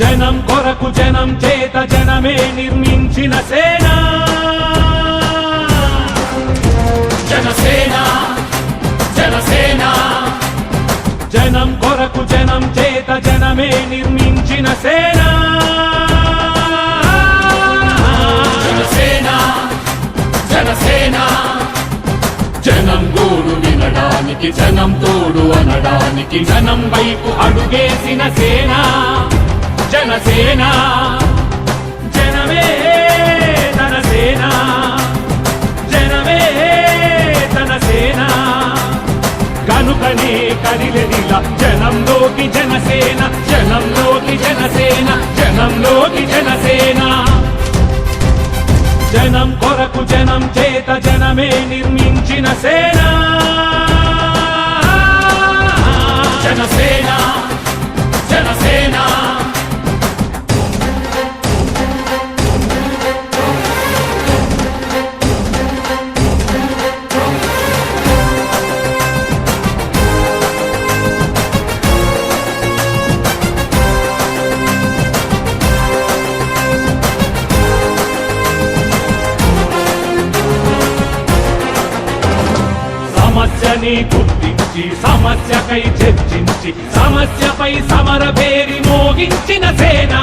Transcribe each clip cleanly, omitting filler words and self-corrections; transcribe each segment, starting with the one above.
జనం కొరకు జనం చేత జనమే నిర్మించిన సేన జనసేన జనసేన జనం కొరకు జనం చేత జనమే నిర్మించిన సేన జనసేన జనసేన జనం గోడు వినడానికి జనం తోడు అనడానికి జనం వైపు అడుగేసిన సేన జనసేన జనమే తన సేన జనమే తన సేన కనుకనే కదిలెదిలా జనంలోకి జనసేన జనంలోకి జనసేన జనంలోకి జనసేన జనం కొరకు జనం చేత జనమే నిర్మించిన సేన జనసేన జనసేన సమస్యని గుర్తించి సమస్యకై చర్చించి సమస్యపై సమర పేరి మోగించిన సేన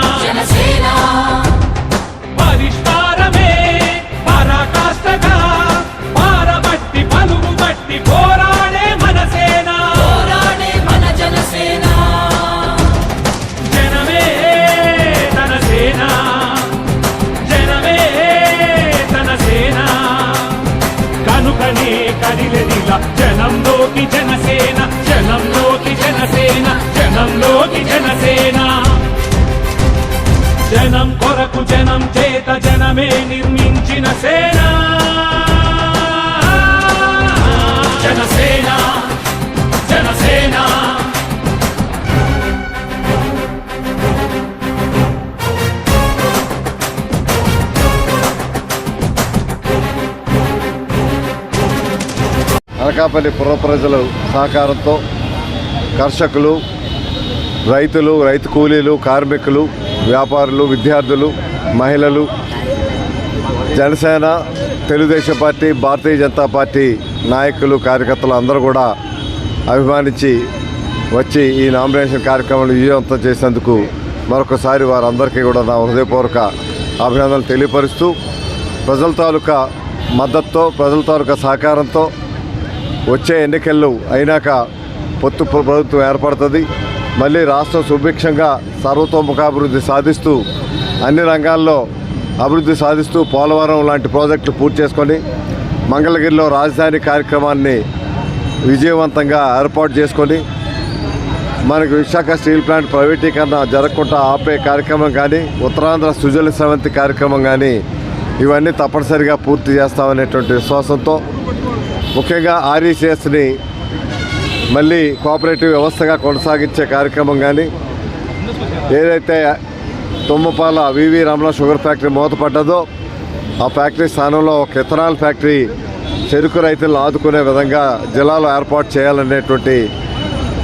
పరిష్కారమే పరాకాష్ఠగా పారబట్టి పలుగు బట్టి పోరాడే మన సేన జనసేన జనమే తన సేన జనమే తన సేన కనుకనే కదిలెదిలా జనంలోకి జనసేన జనంలోకి జనసేన జనంలోకి జనసేన జనం కొరకు జనం చేత జనమే నిర్మించిన సేన జనసేన జనసేన అనకాపల్లి పుర ప్రజల సహకారంతో కర్షకులు రైతులు రైతు కూలీలు కార్మికులు వ్యాపారులు విద్యార్థులు మహిళలు జనసేన తెలుగుదేశం పార్టీ భారతీయ జనతా పార్టీ నాయకులు కార్యకర్తలు అందరూ కూడా అభిమానించి వచ్చి ఈ నామినేషన్ కార్యక్రమాన్ని విజయవంతం చేసేందుకు మరొకసారి వారందరికీ కూడా నా హృదయపూర్వక అభినందనలు తెలియపరుస్తూ ప్రజల తాలూకా మద్దతుతో ప్రజల తాలూకా సహకారంతో వచ్చే ఎన్నికల్లో అయినాక పొత్తు ప్రభుత్వం ఏర్పడుతుంది. మళ్ళీ రాష్ట్రం సుభిక్షంగా సర్వతోముఖాభివృద్ధి సాధిస్తూ అన్ని రంగాల్లో అభివృద్ధి సాధిస్తూ పోలవరం లాంటి ప్రాజెక్టులు పూర్తి చేసుకొని మంగళగిరిలో రాజధాని కార్యక్రమాన్ని విజయవంతంగా ఏర్పాటు చేసుకొని మనకు విశాఖ స్టీల్ ప్లాంట్ ప్రైవేటీకరణ జరగకుండా ఆపే కార్యక్రమం కానీ ఉత్తరాంధ్ర సుజల స్రవంతి కార్యక్రమం కానీ ఇవన్నీ తప్పనిసరిగా పూర్తి చేస్తామనేటువంటి విశ్వాసంతో ముఖ్యంగా ఆర్ఈసిఎస్ని మళ్ళీ కోఆపరేటివ్ వ్యవస్థగా కొనసాగించే కార్యక్రమం కానీ ఏదైతే తుమ్మపాల వివి రమణ షుగర్ ఫ్యాక్టరీ మూతపడ్డదో ఆ ఫ్యాక్టరీ స్థానంలో ఒక ఇథనాల్ ఫ్యాక్టరీ చెరుకు రైతులను ఆదుకునే విధంగా జిల్లాలో ఏర్పాటు చేయాలనేటువంటి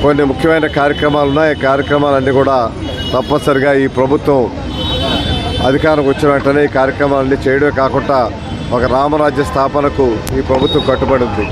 కొన్ని ముఖ్యమైన కార్యక్రమాలు ఉన్నాయి. ఈ కార్యక్రమాలన్నీ కూడా తప్పనిసరిగా ఈ ప్రభుత్వం అధికారం వచ్చిన వెంటనే ఈ కార్యక్రమాలన్నీ చేయడమే కాకుండా ఒక రామరాజ్య స్థాపనకు ఈ ప్రభుత్వం కట్టుబడి ఉంది.